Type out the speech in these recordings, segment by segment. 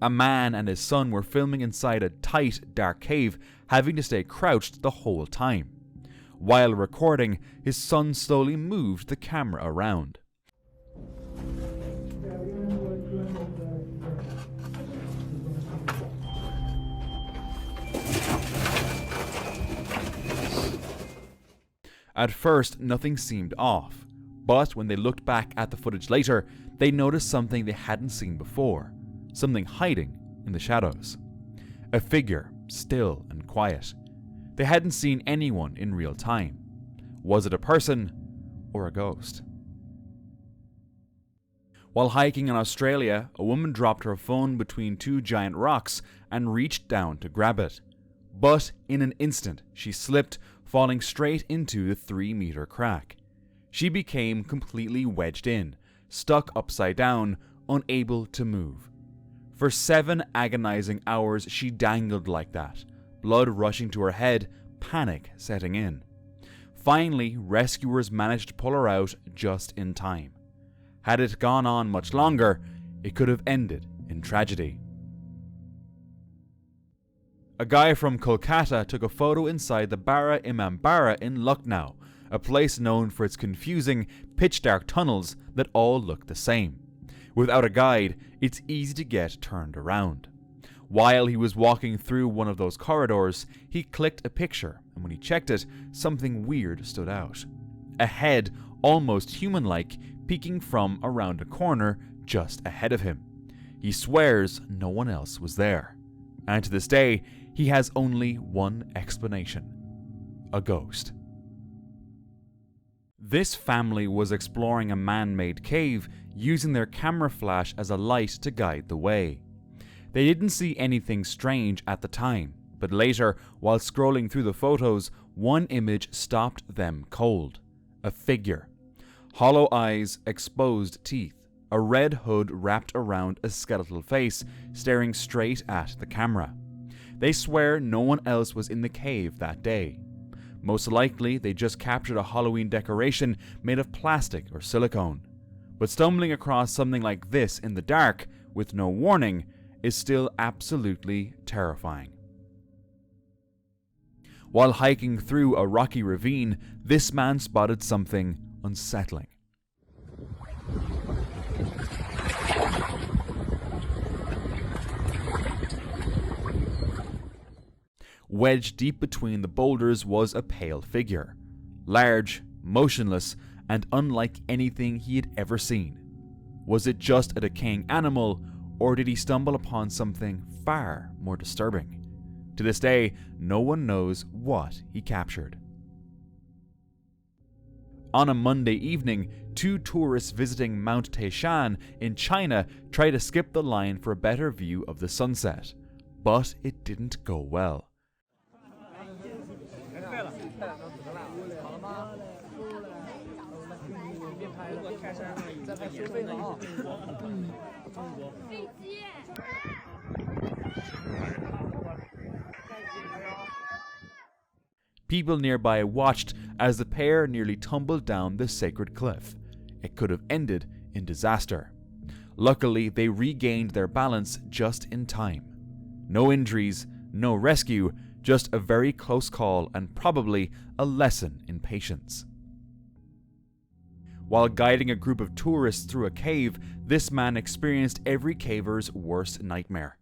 A man and his son were filming inside a tight, dark cave, having to stay crouched the whole time. While recording, his son slowly moved the camera around. At first, nothing seemed off, but when they looked back at the footage later, they noticed something they hadn't seen before, something hiding in the shadows. A figure, still and quiet. They hadn't seen anyone in real time. Was it a person or a ghost? While hiking in Australia, a woman dropped her phone between two giant rocks and reached down to grab it. But in an instant, she slipped, falling straight into the 3-meter crack. She became completely wedged in, stuck upside down, unable to move. For 7 agonizing hours, she dangled like that, blood rushing to her head, panic setting in. Finally, rescuers managed to pull her out just in time. Had it gone on much longer, it could have ended in tragedy. A guy from Kolkata took a photo inside the Bara Imambara in Lucknow, a place known for its confusing, pitch-dark tunnels that all look the same. Without a guide, it's easy to get turned around. While he was walking through one of those corridors, he clicked a picture, and when he checked it, something weird stood out. A head, almost human-like, peeking from around a corner just ahead of him. He swears no one else was there. And to this day, he has only one explanation: a ghost. This family was exploring a man-made cave, using their camera flash as a light to guide the way. They didn't see anything strange at the time, but later, while scrolling through the photos, one image stopped them cold. A figure. Hollow eyes, exposed teeth, a red hood wrapped around a skeletal face, staring straight at the camera. They swear no one else was in the cave that day. Most likely, they just captured a Halloween decoration made of plastic or silicone. But stumbling across something like this in the dark, with no warning, is still absolutely terrifying. While hiking through a rocky ravine, this man spotted something unsettling. Wedged deep between the boulders was a pale figure, large, motionless, and unlike anything he had ever seen. Was it just a decaying animal, or did he stumble upon something far more disturbing? To this day, no one knows what he captured. On a Monday evening, 2 tourists visiting Mount Taishan in China tried to skip the line for a better view of the sunset, but it didn't go well. People nearby watched as the pair nearly tumbled down the sacred cliff. It could have ended in disaster. Luckily, they regained their balance just in time. No injuries, no rescue, just a very close call and probably a lesson in patience. While guiding a group of tourists through a cave, this man experienced every caver's worst nightmare.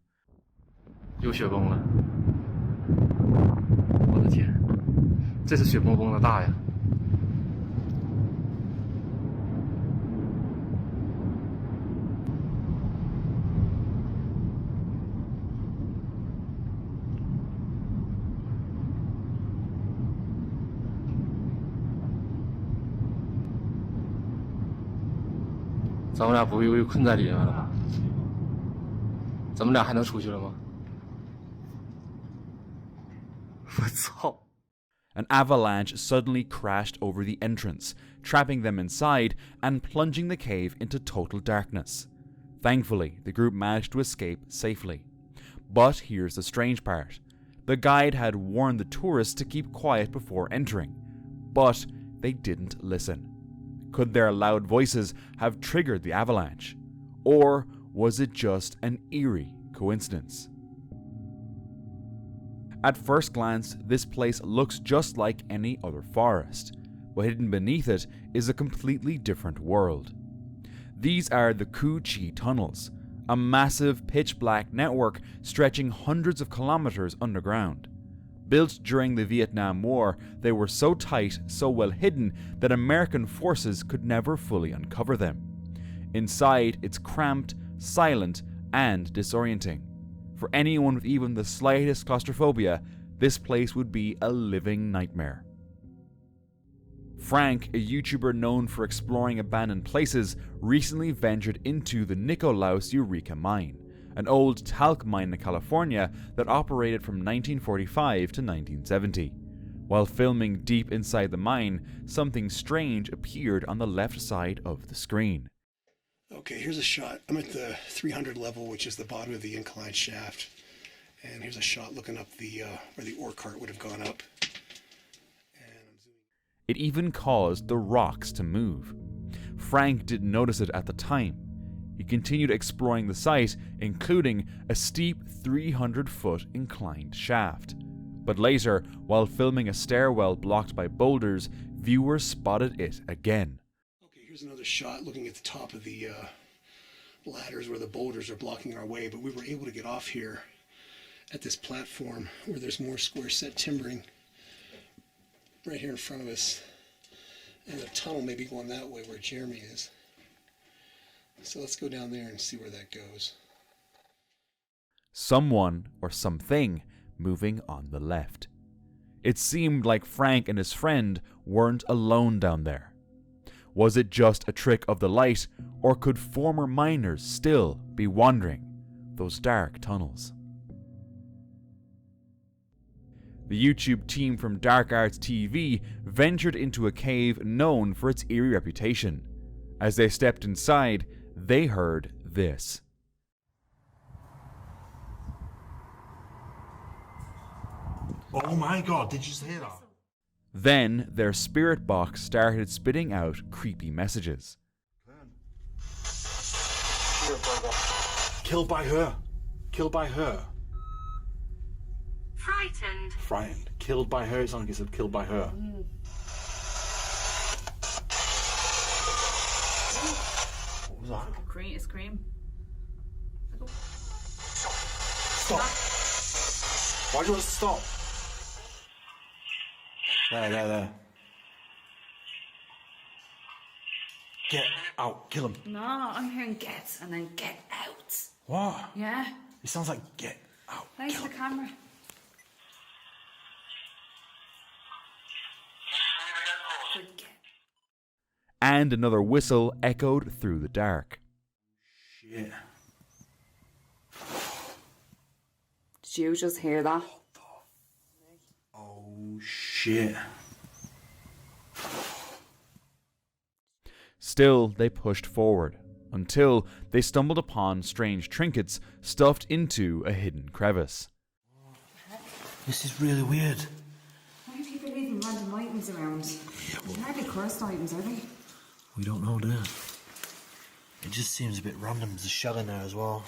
有雪崩了，我的天，这次雪崩崩的大呀！咱们俩不会又困在里面了吧？咱们俩还能出去了吗？我操！ An avalanche suddenly crashed over the entrance, trapping them inside and plunging the cave into total darkness. Thankfully, the group managed to escape safely. But here's the strange part. The guide had warned the tourists to keep quiet before entering, but they didn't listen. Could their loud voices have triggered the avalanche? Or was it just an eerie coincidence? coincidence. At first glance, this place looks just like any other forest, but hidden beneath it is a completely different world. These are the Coochi tunnels, a massive pitch-black network stretching hundreds of kilometers underground. Built during the Vietnam War, they were so tight, so well hidden, that American forces could never fully uncover them. Inside, it's cramped, silent, and disorienting. For anyone with even the slightest claustrophobia, this place would be a living nightmare. Frank, a YouTuber known for exploring abandoned places, recently ventured into the Nicolaus Eureka mine, an old talc mine in California that operated from 1945 to 1970. While filming deep inside the mine, something strange appeared on the left side of the screen. Okay, here's a shot. I'm at the 300 level, which is the bottom of the incline shaft. And here's a shot looking up the where the ore cart would have gone up. It even caused the rocks to move. Frank didn't notice it at the time. He continued exploring the site, including a steep 300-foot inclined shaft. But later, while filming a stairwell blocked by boulders, viewers spotted it again. Okay, here's another shot looking at the top of the ladders where the boulders are blocking our way, but we were able to get off here at this platform where there's more square set timbering right here in front of us, and the tunnel may be going that way where Jeremy is. So let's go down there and see where that goes. Someone or something moving on the left. It seemed like Frank and his friend weren't alone down there. Was it just a trick of the light, or could former miners still be wandering those dark tunnels? The YouTube team from Dark Arts TV ventured into a cave known for its eerie reputation. As they stepped inside, they heard this. Oh my god, did you just hear that? Then their spirit box started spitting out creepy messages. Killed by her. Killed by her. Frightened. Frightened. Killed by her. It sounded like it said killed by her. What was that? A scream. Stop. Why do you want us to stop? There. Get out. Kill him. No, I'm hearing get and then get out. What? Yeah. It sounds like get out. Face Kill the him. camera. Get. And another whistle echoed through the dark. Shit. Did you just hear that? Oh shit. Still, they pushed forward, until they stumbled upon strange trinkets stuffed into a hidden crevice. This is really weird. Why are people leaving random items around? They're hardly cursed items, are they? We don't know, do we? It just seems a bit random. There's a shell in there as well.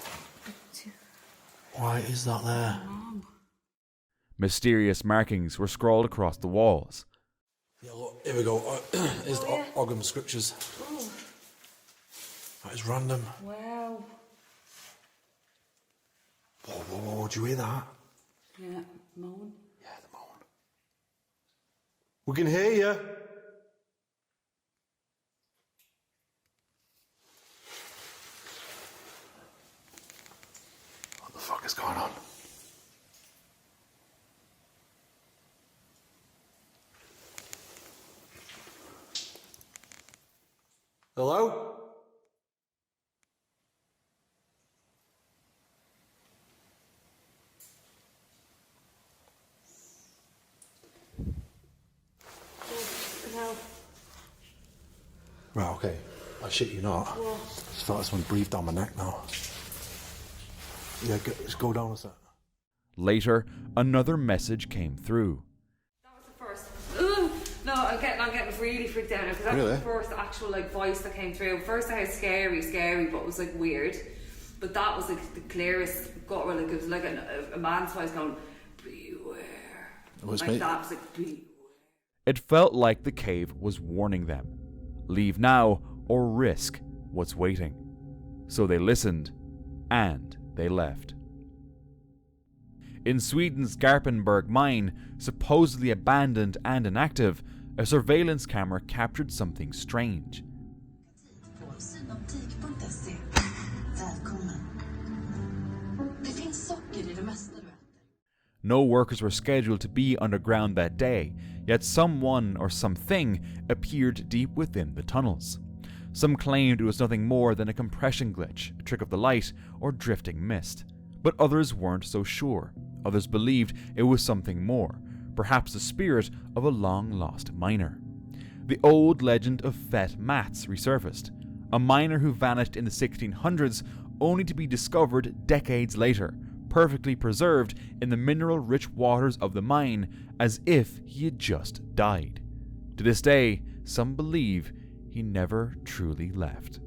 Why is that there? Mysterious markings were scrawled across the walls. Yeah, look, here we go. Here's the Ogham scriptures. Oh. That is random. Wow. Whoa, do you hear that? Yeah, moan. Yeah, the moan. We can hear you. What the fuck is going on? Hello? No. Right, okay. I shit you not. What? Just felt like someone breathed down my neck now. Yeah, just go down a sec. Later, another message came through. That was the first. Ugh. No, I'm getting really freaked out now because that was the first actual voice that came through. First I heard scary, but it was weird. But that was like the clearest guttural, like it was like a man's voice going, beware. It was like me. that, it was like, beware. It felt like the cave was warning them. Leave now or risk what's waiting. So they listened and they left. In Sweden's Garpenberg mine, supposedly abandoned and inactive, a surveillance camera captured something strange. No workers were scheduled to be underground that day, yet someone or something appeared deep within the tunnels. Some claimed it was nothing more than a compression glitch, a trick of the light, or drifting mist. But others weren't so sure. Others believed it was something more, perhaps the spirit of a long-lost miner. The old legend of Fet Mats resurfaced, a miner who vanished in the 1600s only to be discovered decades later, perfectly preserved in the mineral-rich waters of the mine as if he had just died. To this day, some believe he never truly left.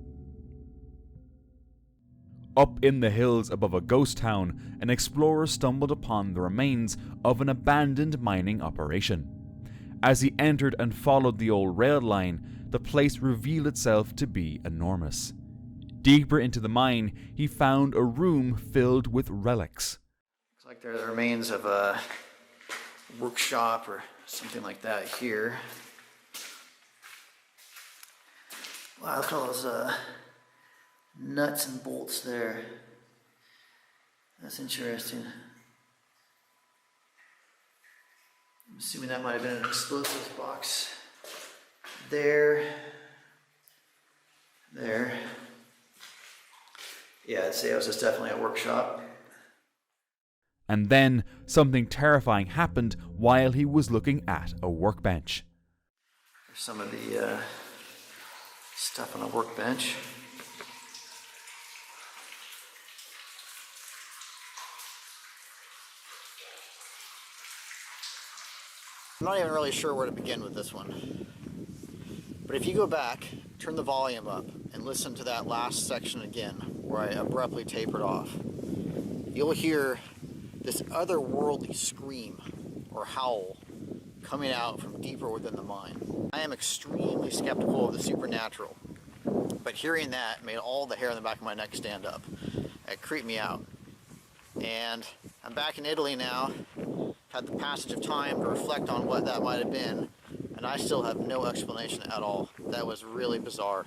Up in the hills above a ghost town, an explorer stumbled upon the remains of an abandoned mining operation. As he entered and followed the old rail line, the place revealed itself to be enormous. Deeper into the mine, he found a room filled with relics. Looks like they're the remains of a workshop or something like that here. Wow, look at all those nuts and bolts there. That's interesting. I'm assuming that might have been an explosives box. There. Yeah, I'd say it was just definitely a workshop. And then something terrifying happened while he was looking at a workbench. There's some of the stuff on the workbench. I'm not even really sure where to begin with this one. But if you go back, turn the volume up, and listen to that last section again, where I abruptly tapered off, you'll hear this otherworldly scream or howl coming out from deeper within the mine. I am extremely skeptical of the supernatural, but hearing that made all the hair on the back of my neck stand up. It creeped me out. And I'm back in Italy now, had the passage of time to reflect on what that might have been, and I still have no explanation at all. That was really bizarre.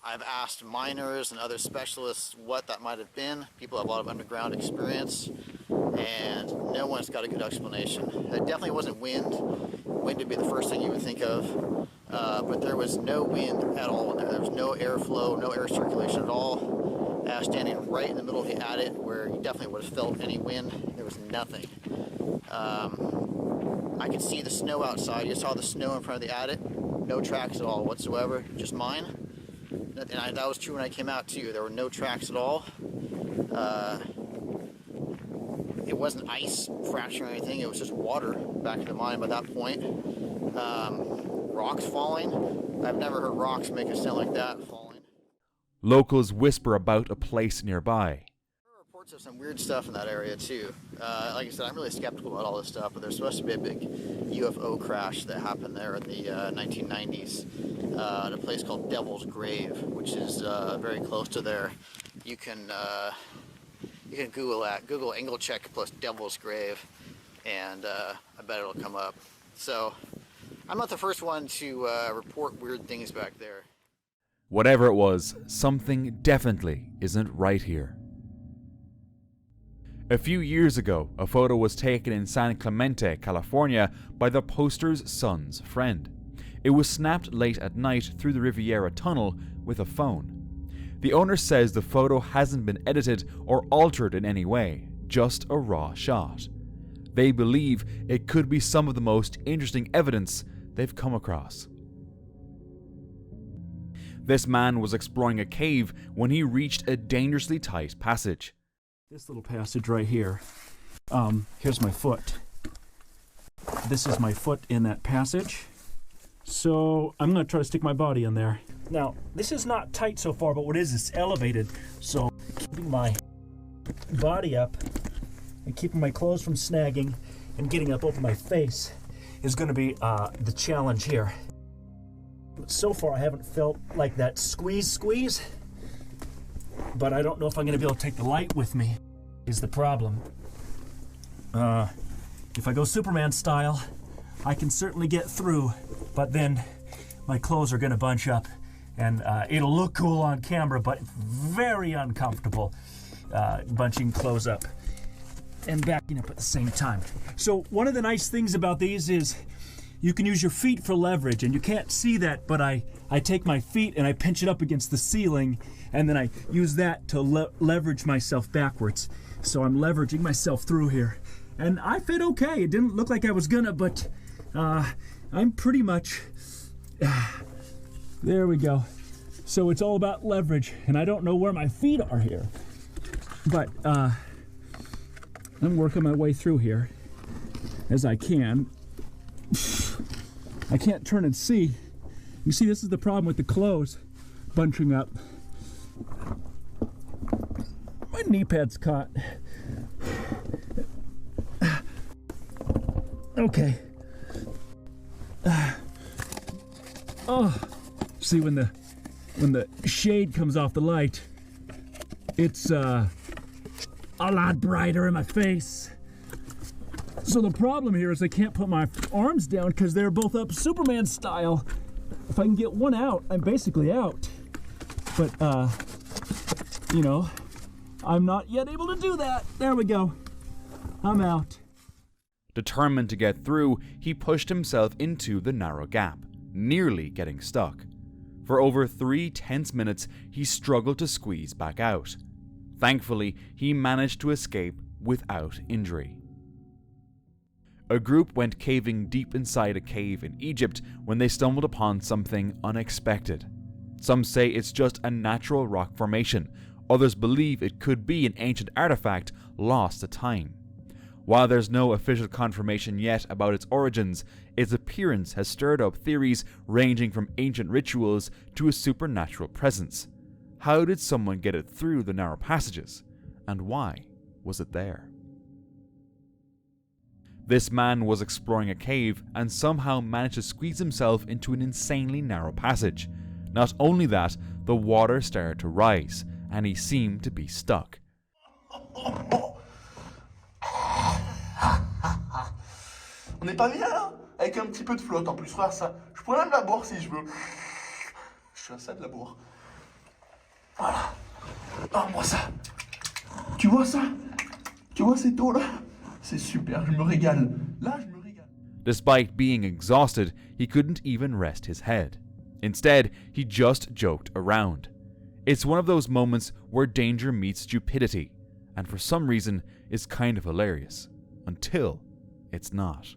I've asked miners and other specialists what that might have been. People have a lot of underground experience, and no one's got a good explanation. It definitely wasn't wind. Wind would be the first thing you would think of, but there was no wind at all in there. There was no airflow, no air circulation at all. Standing right in the middle of the attic where you definitely would have felt any wind, there was nothing. I could see the snow outside. You saw the snow in front of the attic. No tracks at all whatsoever, just mine. And that was true when I came out too. There were no tracks at all. It wasn't ice fracturing or anything. It was just water back in the mine by that point. Rocks falling. I've never heard rocks make a sound like that falling. Locals whisper about a place nearby. There are reports of some weird stuff in that area too. Like I said, I'm really skeptical about all this stuff, but there's supposed to be a big UFO crash that happened there in the 1990s at a place called Devil's Grave, which is very close to there. You can Google that. Google Engelcheck plus Devil's Grave, and I bet it'll come up. So I'm not the first one to report weird things back there. Whatever it was, something definitely isn't right here. A few years ago, a photo was taken in San Clemente, California by the poster's son's friend. It was snapped late at night through the Riviera Tunnel with a phone. The owner says the photo hasn't been edited or altered in any way, just a raw shot. They believe it could be some of the most interesting evidence they've come across. This man was exploring a cave when he reached a dangerously tight passage. This little passage right here. Here's my foot. This is my foot in that passage. So I'm going to try to stick my body in there. Now, this is not tight so far, but what it is, it's elevated. So keeping my body up and keeping my clothes from snagging and getting up over my face is going to be the challenge here. So far, I haven't felt like that squeeze, but I don't know if I'm going to be able to take the light with me, is the problem. If I go Superman style, I can certainly get through, but then my clothes are going to bunch up, and it'll look cool on camera, but very uncomfortable bunching clothes up and backing up at the same time. So one of the nice things about these is you can use your feet for leverage, and you can't see that, but I take my feet and I pinch it up against the ceiling, and then I use that to leverage myself backwards. So I'm leveraging myself through here. And I fit okay. It didn't look like I was gonna, but I'm pretty much, there we go. So it's all about leverage, and I don't know where my feet are here, but I'm working my way through here as I can. I can't turn and see. You see, this is the problem with the clothes bunching up. My knee pad's caught. Okay. Oh, see, when the shade comes off the light, it's a lot brighter in my face. So the problem here is I can't put my arms down because they're both up Superman style. If I can get one out, I'm basically out. But, you know, I'm not yet able to do that. There we go. I'm out. Determined to get through, he pushed himself into the narrow gap, nearly getting stuck. For over 3 tense minutes, he struggled to squeeze back out. Thankfully, he managed to escape without injury. A group went caving deep inside a cave in Egypt when they stumbled upon something unexpected. Some say it's just a natural rock formation. Others believe it could be an ancient artifact lost to time. While there's no official confirmation yet about its origins, its appearance has stirred up theories ranging from ancient rituals to a supernatural presence. How did someone get it through the narrow passages? And why was it there? This man was exploring a cave and somehow managed to squeeze himself into an insanely narrow passage. Not only that, the water started to rise, and he seemed to be stuck. On n'est pas bien là, avec un petit peu de flotte en plus, regarde ça. Je pourrais même la boire si je veux. Je suis ça de la boire. Voilà. Ah, moi ça. Tu vois ça? Tu vois cette eau là? C'est super, je me régale. Là, je me régale. Despite being exhausted, he couldn't even rest his head. Instead, he just joked around. It's one of those moments where danger meets stupidity, and for some reason, is kind of hilarious. Until it's not.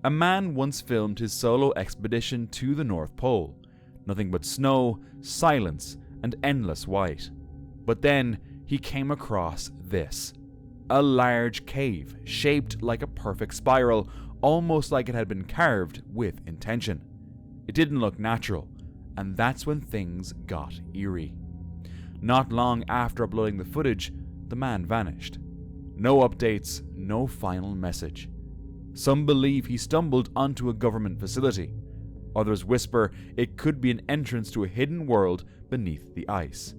A man once filmed his solo expedition to the North Pole. Nothing but snow, silence, and endless white. But then, he came across this. A large cave, shaped like a perfect spiral, almost like it had been carved with intention. It didn't look natural, and that's when things got eerie. Not long after uploading the footage, the man vanished. No updates, no final message. Some believe he stumbled onto a government facility. Others whisper it could be an entrance to a hidden world beneath the ice.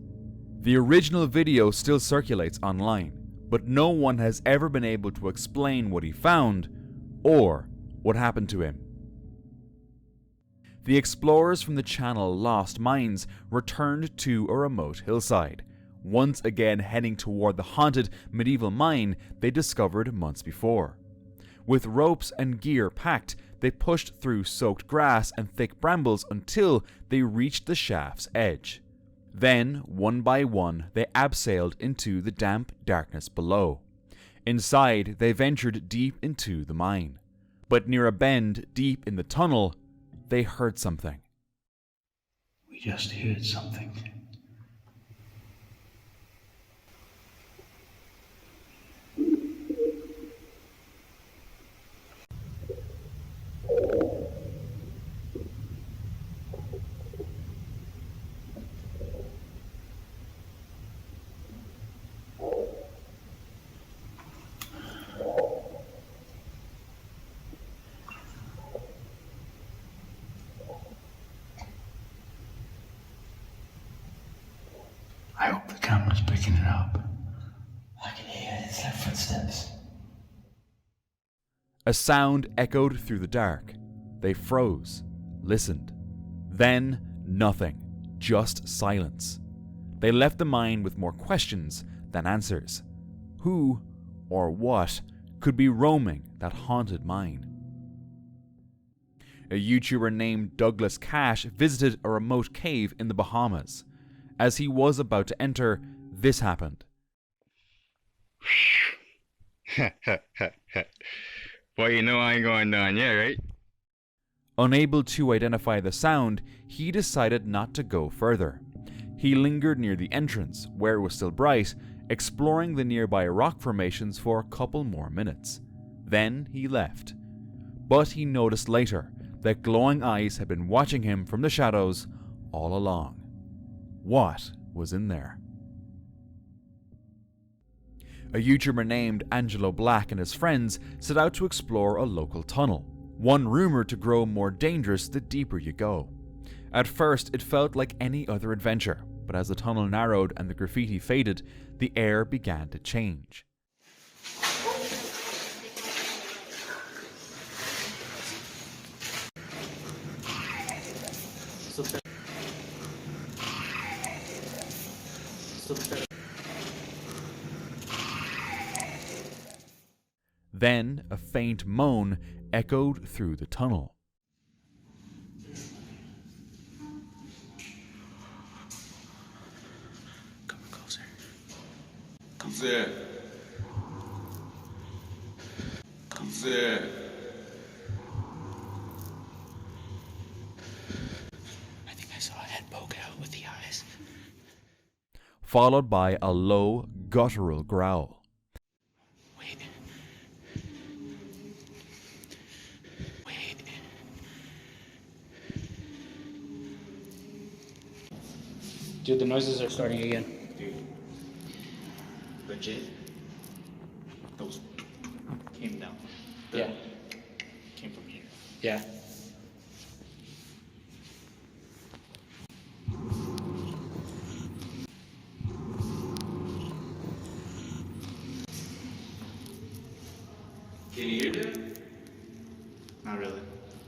The original video still circulates online, but no one has ever been able to explain what he found or what happened to him. The explorers from the channel Lost Mines returned to a remote hillside, once again heading toward the haunted medieval mine they discovered months before. With ropes and gear packed, they pushed through soaked grass and thick brambles until they reached the shaft's edge. Then, one by one, they abseiled into the damp darkness below. Inside, they ventured deep into the mine. But near a bend deep in the tunnel, they heard something. We just heard something. I hope the camera's picking it up. I can hear his footsteps. A sound echoed through the dark. They froze, listened. Then, nothing. Just silence. They left the mine with more questions than answers. Who, or what, could be roaming that haunted mine? A YouTuber named Douglas Cash visited a remote cave in the Bahamas. As he was about to enter, this happened. Well, you know I ain't going down yet, right? Unable to identify the sound, he decided not to go further. He lingered near the entrance, where it was still bright, exploring the nearby rock formations for a couple more minutes. Then he left. But he noticed later that glowing eyes had been watching him from the shadows all along. What was in there? A YouTuber named Angelo Black and his friends set out to explore a local tunnel, one rumored to grow more dangerous the deeper you go. At first, it felt like any other adventure, but as the tunnel narrowed and the graffiti faded, the air began to change. Then a faint moan echoed through the tunnel. Come closer. Who's there? Who's there? I think I saw a head poke out with the eyes. Followed by a low, guttural growl. Wait. Dude, the noises are starting again. Dude. Legit. Those came down. Yeah. Came from here. Yeah. Can you hear that? Not really.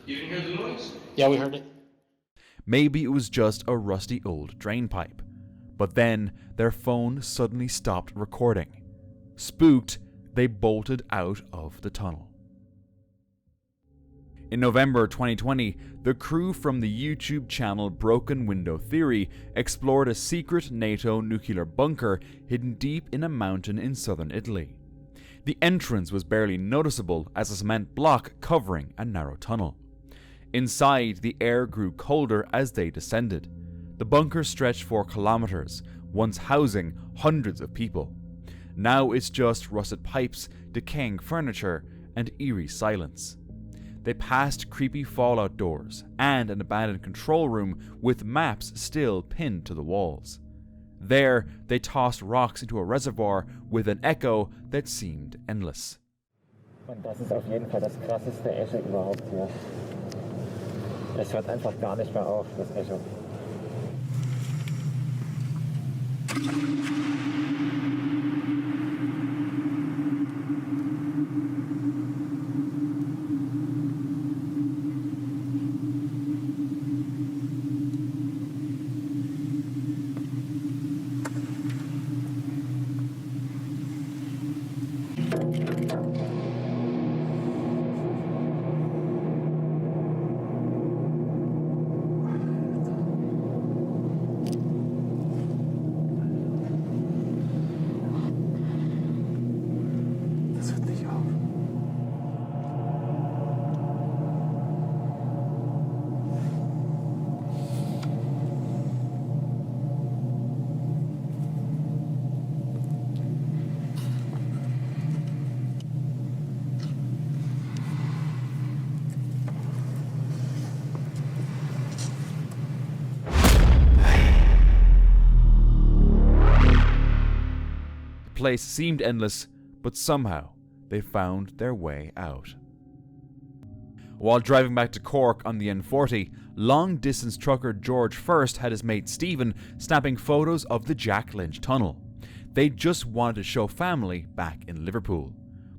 You didn't hear the noise? Yeah, we heard it. Maybe it was just a rusty old drain pipe. But then their phone suddenly stopped recording. Spooked, they bolted out of the tunnel. In November 2020, the crew from the YouTube channel Broken Window Theory explored a secret NATO nuclear bunker hidden deep in a mountain in southern Italy. The entrance was barely noticeable as a cement block covering a narrow tunnel. Inside, the air grew colder as they descended. The bunker stretched for kilometers, once housing hundreds of people. Now it's just rusted pipes, decaying furniture, and eerie silence. They passed creepy fallout doors and an abandoned control room with maps still pinned to the walls. There, they tossed rocks into a reservoir with an echo that seemed endless. Und das ist auf jeden Fall das krasseste Echo überhaupt hier. Es hört einfach gar nicht mehr auf, das Echo. The place seemed endless, but somehow they found their way out. While driving back to Cork on the N40, long-distance trucker George first had his mate Stephen snapping photos of the Jack Lynch tunnel. They just wanted to show family back in Liverpool.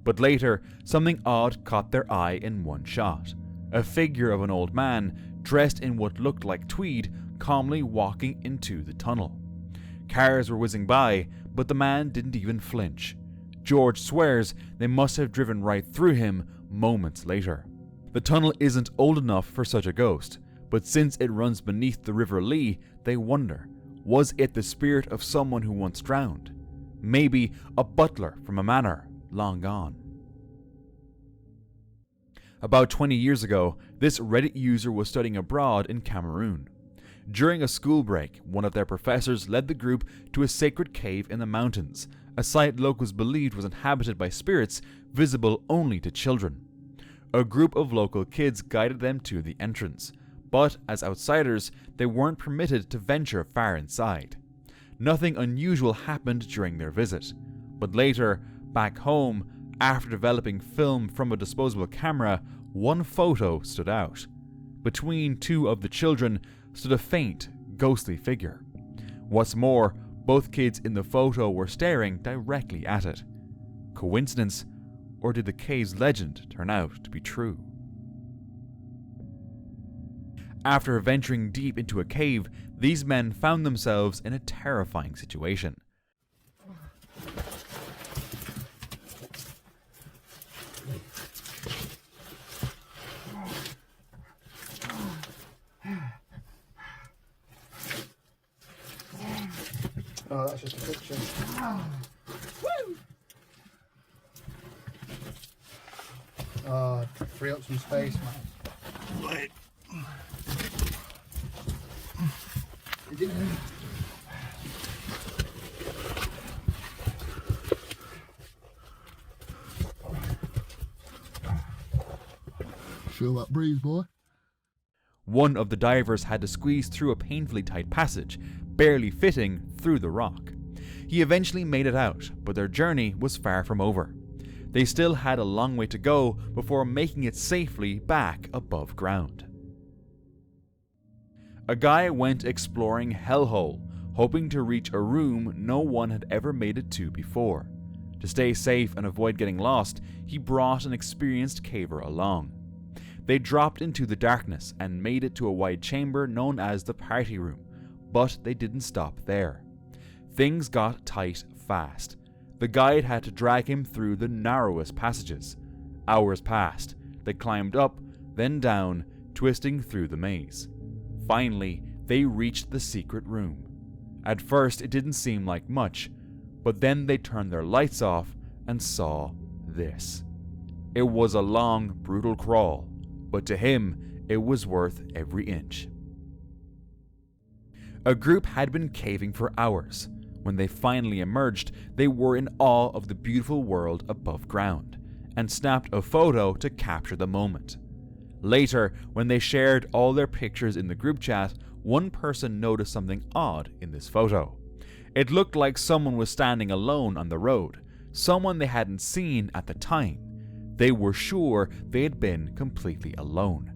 But later, something odd caught their eye in one shot. A figure of an old man, dressed in what looked like tweed, calmly walking into the tunnel. Cars were whizzing by, but the man didn't even flinch. George swears they must have driven right through him moments later. The tunnel isn't old enough for such a ghost, but since it runs beneath the River Lee, they wonder, was it the spirit of someone who once drowned? Maybe a butler from a manor long gone. About 20 years ago, this Reddit user was studying abroad in Cameroon. During a school break, one of their professors led the group to a sacred cave in the mountains, a site locals believed was inhabited by spirits visible only to children. A group of local kids guided them to the entrance, but as outsiders, they weren't permitted to venture far inside. Nothing unusual happened during their visit, but later, back home, after developing film from a disposable camera, one photo stood out. Between two of the children stood a faint, ghostly figure. What's more, both kids in the photo were staring directly at it. Coincidence, or did the cave's legend turn out to be true? After venturing deep into a cave, these men found themselves in a terrifying situation. Oh, that's just a picture. Free up some space, man. Wait. Feel that breeze, boy? One of the divers had to squeeze through a painfully tight passage, barely fitting through the rock. He eventually made it out, but their journey was far from over. They still had a long way to go before making it safely back above ground. A guy went exploring Hell Hole, hoping to reach a room no one had ever made it to before. To stay safe and avoid getting lost, he brought an experienced caver along. They dropped into the darkness and made it to a wide chamber known as the party room, but they didn't stop there. Things got tight fast. The guide had to drag him through the narrowest passages. Hours passed. They climbed up, then down, twisting through the maze. Finally, they reached the secret room. At first, it didn't seem like much, but then they turned their lights off and saw this. It was a long, brutal crawl, but to him, it was worth every inch. A group had been caving for hours. When they finally emerged, they were in awe of the beautiful world above ground, and snapped a photo to capture the moment. Later, when they shared all their pictures in the group chat, one person noticed something odd in this photo. It looked like someone was standing alone on the road, someone they hadn't seen at the time. They were sure they had been completely alone.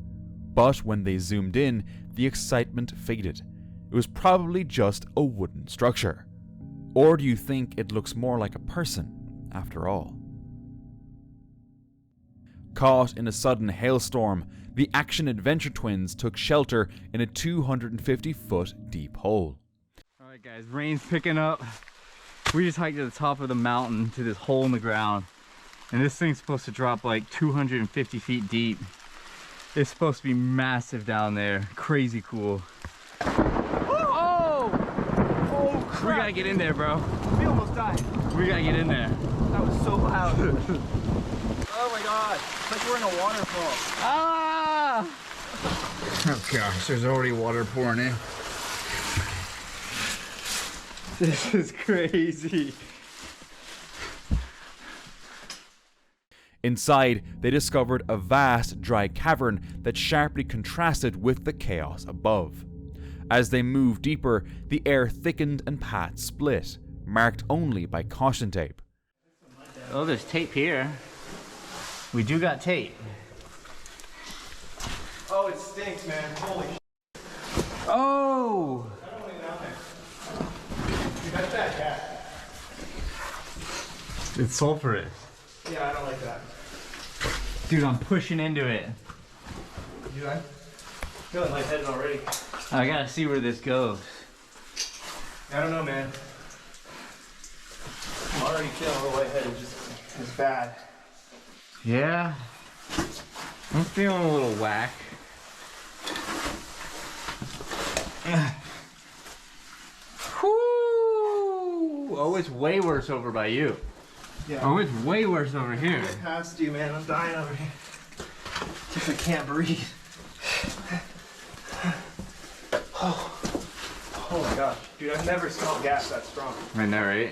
But when they zoomed in, the excitement faded. It was probably just a wooden structure. Or do you think it looks more like a person, after all? Caught in a sudden hailstorm, the action-adventure twins took shelter in a 250-foot deep hole. Alright guys, rain's picking up. We just hiked to the top of the mountain to this hole in the ground. And this thing's supposed to drop like 250 feet deep. It's supposed to be massive down there. Crazy cool. Oh! Oh crap! We gotta get in there, bro. We almost died. We gotta get in there. That was so loud. Oh my god. It's like we're in a waterfall. Ah! Oh gosh, there's already water pouring in. This is crazy. Inside, they discovered a vast, dry cavern that sharply contrasted with the chaos above. As they moved deeper, the air thickened and paths split, marked only by caution tape. Oh, there's tape here. We do got tape. Oh, it stinks, man. Holy Oh! Dude, that's bad gas. It's sulfurous. Yeah, I don't like that. Dude, I'm pushing into it. Dude, I'm feeling lightheaded already. I gotta see where this goes. I don't know, man. I'm already feeling a little lightheaded. It's bad. Yeah. I'm feeling a little whack. Whoo! Oh, it's way worse over by you. Yeah. Oh, it's way worse over here. Get past you, man. I'm dying over here. Just I can't breathe. Oh my gosh. Dude, I've never smelled gas that strong. I know, right?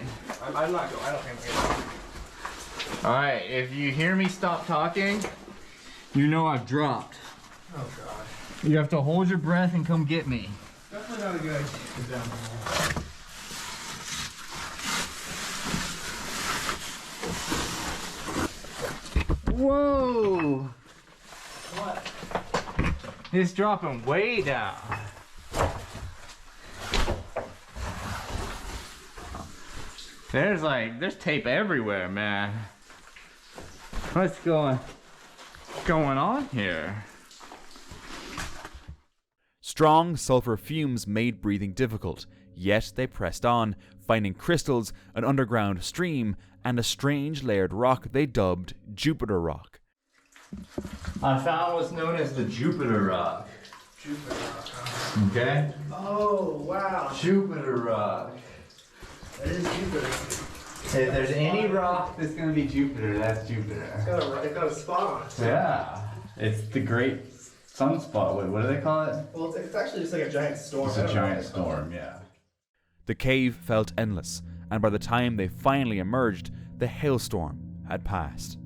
I'm not going. I don't think I'm going. Alright, if you hear me stop talking, you know I've dropped. Oh god. You have to hold your breath and come get me. Definitely not a good idea to go down there. Whoa! What? It's dropping way down. There's tape everywhere, man. What's going on here? Strong sulfur fumes made breathing difficult, yet they pressed on, finding crystals, an underground stream, and a strange layered rock they dubbed Jupiter Rock. I found what's known as the Jupiter Rock. Jupiter Rock, huh? Okay? Oh, wow. Jupiter Rock. That is Jupiter. If there's any rock that's gonna be Jupiter, that's Jupiter. It's got a spot on it. Yeah. It's the great sunspot. What do they call it? Well, it's actually just like a giant storm. It's a giant storm, yeah. The cave felt endless, and by the time they finally emerged, the hailstorm had passed.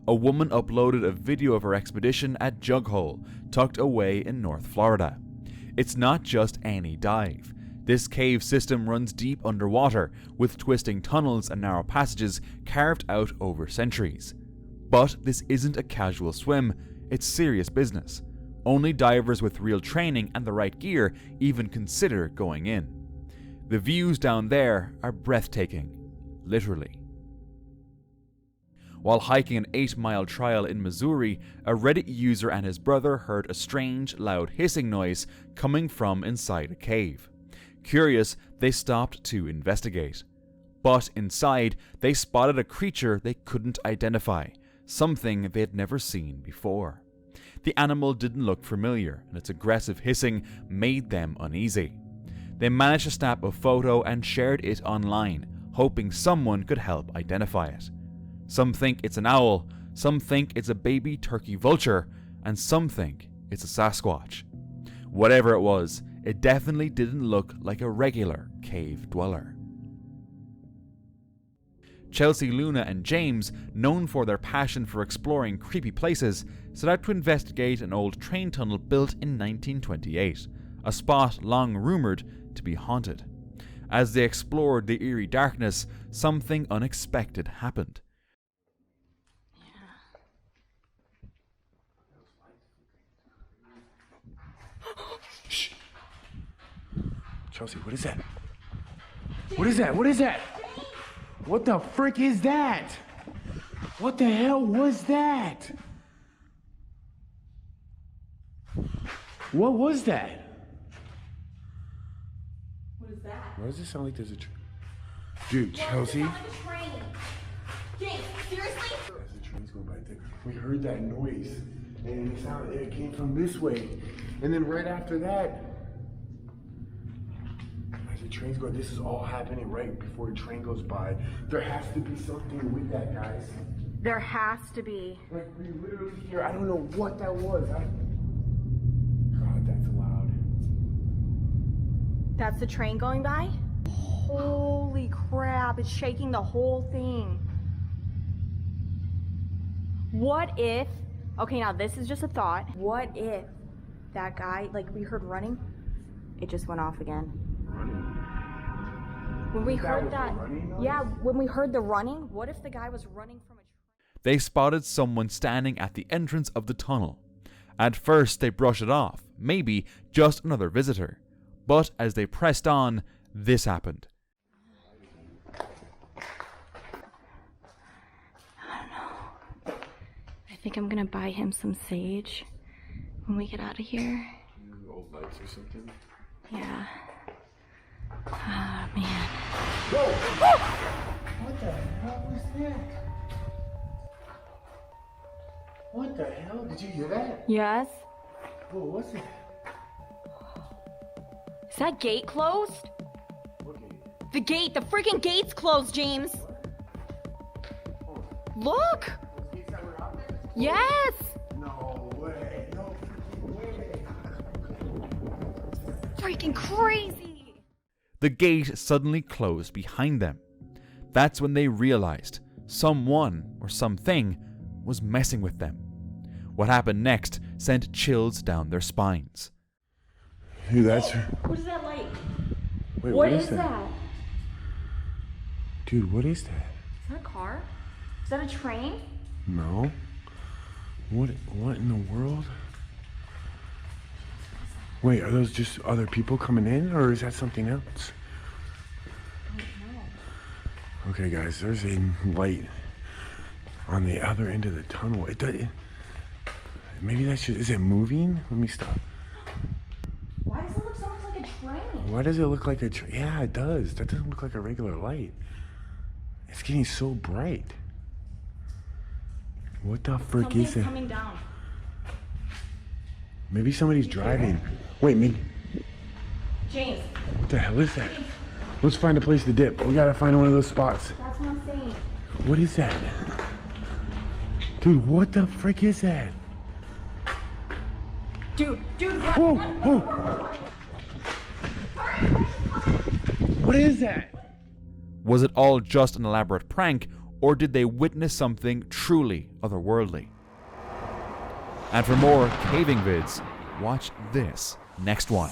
A woman uploaded a video of her expedition at Jug Hole, tucked away in North Florida. It's not just any dive. This cave system runs deep underwater, with twisting tunnels and narrow passages carved out over centuries. But this isn't a casual swim, it's serious business. Only divers with real training and the right gear even consider going in. The views down there are breathtaking, literally. While hiking an 8-mile trail in Missouri, a Reddit user and his brother heard a strange, loud hissing noise coming from inside a cave. Curious, they stopped to investigate. But inside, they spotted a creature they couldn't identify, something they had never seen before. The animal didn't look familiar, and its aggressive hissing made them uneasy. They managed to snap a photo and shared it online, hoping someone could help identify it. Some think it's an owl, some think it's a baby turkey vulture, and some think it's a Sasquatch. Whatever it was, it definitely didn't look like a regular cave dweller. Chelsea, Luna, and James, known for their passion for exploring creepy places, set out to investigate an old train tunnel built in 1928, a spot long rumoured to be haunted. As they explored the eerie darkness, something unexpected happened. Shh. Chelsea, what is that? What is that? What is that? What the frick is that? What the hell was that? What was that? What is that? Why does it sound like there's a Dude, Chelsea? James, seriously? As the train's going by, we heard that noise, and it came from this way. And then right after that, as the train's going, this is all happening right before a train goes by. There has to be something with that, guys. There has to be. Like, we literally hear, I don't know what that was. God, that's loud. That's the train going by? Holy crap, it's shaking the whole thing. What if, okay, now this is just a thought. What if that guy, like we heard running, it just went off again? Running? When we heard that, yeah, when we heard the running, what if the guy was running from a train? They spotted someone standing at the entrance of the tunnel. At first they brush it off, maybe just another visitor. But as they pressed on, this happened. I think I'm gonna buy him some sage when we get out of here. Old lights or something? Yeah. Ah, man. Whoa! What the hell was that? What the hell? Did you hear that? Yes? What was it? Is that gate closed? What gate? The gate! The freaking gate's closed, James! Look! Yes! No way. No way. Freaking crazy! The gate suddenly closed behind them. That's when they realized someone or something was messing with them. What happened next sent chills down their spines. Dude, that's... What is that light? Wait, what is that? Dude, what is that? Is that a car? Is that a train? No. What in the world? Wait, are those just other people coming in, or is that something else? I don't know. Okay, guys, there's a light on the other end of the tunnel. Maybe that's just... Is it moving? Let me stop. Why does it look so much like a train? Why does it look like a train? Yeah, it does. That doesn't look like a regular light. It's getting so bright. What the frick is it? Coming down. Maybe somebody's driving. Wait, James. what the hell is that? Let's find a place to dip. We gotta find one of those spots. That's what I'm saying. What is that? Dude, what the frick is that? Dude, run, Whoa, run, whoa. What is that? Was it all just an elaborate prank, or did they witness something truly otherworldly? And for more caving vids, watch this next one.